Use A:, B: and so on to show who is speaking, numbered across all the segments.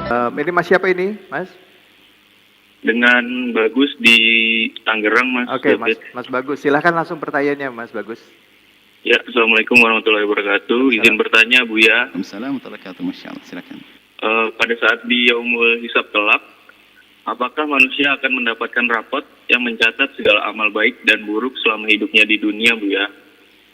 A: Ini Mas siapa ini, Mas?
B: Dengan Bagus di Tangerang, Mas.
A: Oke, Mas Bagus. Silahkan langsung pertanyaannya, Mas Bagus.
B: Ya, Assalamualaikum warahmatullahi wabarakatuh. Izin bertanya, Buya.
C: Waalaikumsalam warahmatullahi wabarakatuh. Masya Allah, silakan.
B: Pada saat di Yaumul Hisab kelak, apakah manusia akan mendapatkan rapot yang mencatat segala amal baik dan buruk selama hidupnya di dunia, Buya?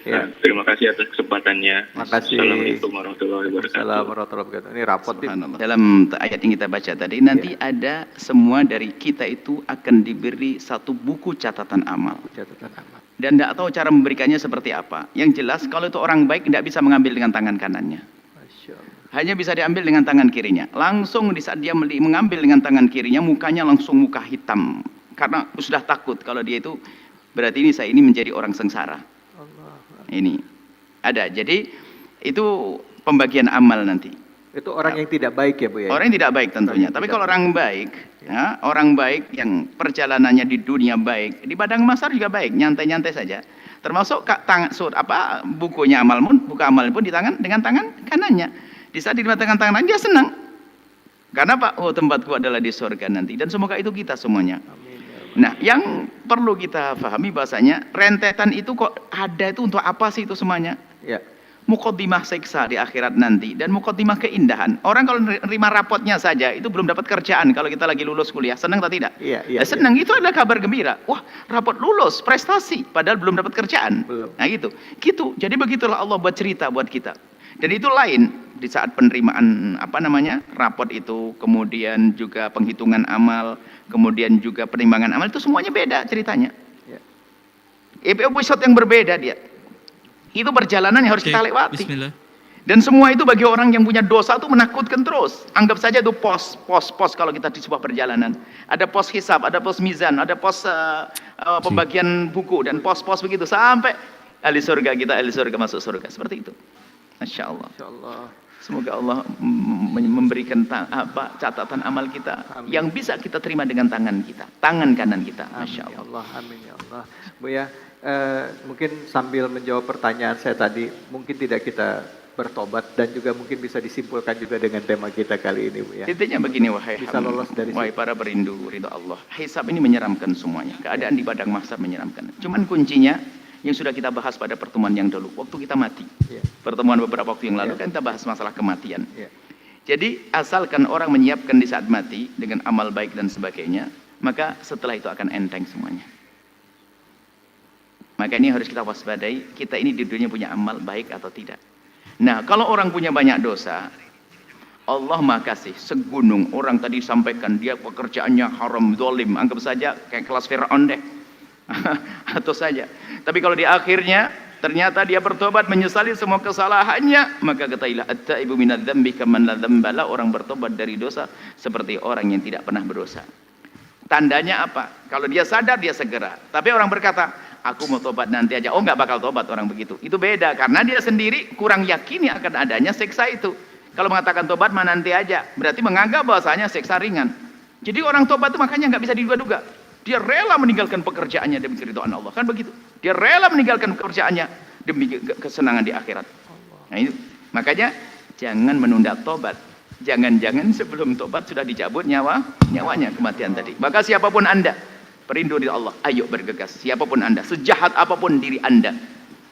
A: Ya.
B: Nah, terima kasih atas kesempatannya.
A: Makasih.
B: Assalamualaikum warahmatullahi wabarakatuh.
A: Assalamualaikum warahmatullahi wabarakatuh. Ini rapot nih.
C: Dalam ayat yang kita baca tadi, nanti ada semua dari kita itu akan diberi satu buku catatan amal.
A: Catatan amal.
C: Dan tidak tahu cara memberikannya seperti apa. Yang jelas kalau itu orang baik tidak bisa mengambil dengan tangan kanannya.
A: Masya Allah.
C: Hanya bisa diambil dengan tangan kirinya. Langsung di saat dia mengambil dengan tangan kirinya, mukanya langsung muka hitam. Karena sudah takut kalau dia itu, berarti saya ini menjadi orang sengsara.
A: Allah.
C: Ini ada. Jadi itu pembagian amal nanti.
A: Itu orang yang tidak baik ya, Bu ya?
C: Orang yang tidak baik tentunya. Tapi kalau orang baik, ya, orang baik yang perjalanannya di dunia baik, di padang mahsyar juga baik, nyantai-nyantai saja. Termasuk bukunya amal pun, buku amal pun di tangan dengan tangan kanannya. Di saat di tangan kanan dia senang. Karena Pak, tempatku adalah di surga nanti. Dan semoga itu kita semuanya. Nah, yang perlu kita pahami bahasanya rentetan itu kok ada itu untuk apa sih itu semuanya?
A: Ya.
C: Muqaddimah siksa di akhirat nanti dan muqaddimah keindahan. Orang kalau nerima rapotnya saja itu belum dapat kerjaan kalau kita lagi lulus kuliah. Senang atau tidak?
A: Iya.
C: Senang, itu adalah kabar gembira. Wah, rapot lulus, prestasi, padahal belum dapat kerjaan.
A: Belum.
C: Nah, gitu. Jadi begitulah Allah buat cerita buat kita. Dan itu lain di saat penerimaan rapot itu, kemudian juga penghitungan amal, kemudian juga penimbangan amal, itu semuanya beda ceritanya.
A: Ya.
C: Episode yang berbeda dia. Itu perjalanan yang harus kita lewati.
D: Bismillah.
C: Dan semua itu bagi orang yang punya dosa itu menakutkan terus. Anggap saja itu pos kalau kita di sebuah perjalanan. Ada pos hisab, ada pos mizan, ada pos pembagian buku dan pos-pos begitu sampai ahli surga kita, ahli surga masuk surga. Seperti itu. Masya Allah.
A: Masya Allah.
C: Semoga Allah memberikan catatan amal kita.
A: Amin.
C: Yang bisa kita terima dengan tangan kita, tangan kanan kita. Masya Allah.
A: Amin ya Allah. Bu ya, mungkin sambil menjawab pertanyaan saya tadi, mungkin tidak kita bertobat dan juga mungkin bisa disimpulkan juga dengan tema kita kali ini, Bu ya.
C: Intinya begini, wahai para perindu ridha Allah. Hisab ini menyeramkan semuanya. Keadaan di padang mahsyar menyeramkan. Cuman kuncinya yang sudah kita bahas pada pertemuan yang dulu, waktu kita mati.
A: Ya.
C: Pertemuan beberapa waktu yang lalu kan kita bahas masalah kematian.
A: Ya.
C: Jadi asalkan orang menyiapkan di saat mati dengan amal baik dan sebagainya, maka setelah itu akan enteng semuanya. Maka ini harus kita waspadai, kita ini di dunia punya amal baik atau tidak. Nah, kalau orang punya banyak dosa, Allah Maha Kasih segunung. Orang tadi sampaikan dia pekerjaannya haram, zalim, anggap saja kayak kelas Fir'aun deh. Atau saja. Tapi kalau di akhirnya ternyata dia bertobat menyesali semua kesalahannya, maka katailah at-taibu minadz-dzambi kaman la dzambala. Orang bertobat dari dosa seperti orang yang tidak pernah berdosa. Tandanya apa? Kalau dia sadar dia segera. Tapi orang berkata, aku mau tobat nanti aja. Oh, nggak bakal tobat orang begitu. Itu beda karena dia sendiri kurang yakini akan adanya siksa itu. Kalau mengatakan tobat mah nanti aja, berarti menganggap bahwasanya siksa ringan. Jadi orang tobat itu makanya nggak bisa diduga-duga. Dia rela meninggalkan pekerjaannya demi keridhaan Allah, kan begitu. Dia rela meninggalkan pekerjaannya demi kesenangan di akhirat. Nah, itu makanya jangan menunda tobat. Jangan-jangan sebelum tobat sudah dicabut nyawanya kematian tadi. Maka siapapun Anda perindu di Allah, ayo bergegas. Siapapun Anda, sejahat apapun diri Anda,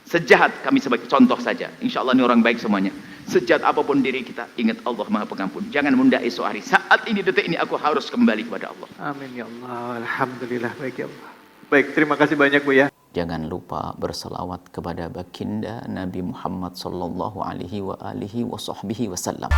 C: sejahat kami sebagai contoh saja. Insya Allah ini orang baik semuanya. Sejahat apapun diri kita, ingat Allah Maha Pengampun. Jangan menunda esok hari. Saat ini, detik ini, aku harus kembali kepada Allah.
A: Amin ya Allah. Alhamdulillah. Baik ya Allah. Baik, terima kasih banyak Bu ya.
E: Jangan lupa berselawat kepada baginda Nabi Muhammad sallallahu alaihi wa alihi wa sahbihi wasallam.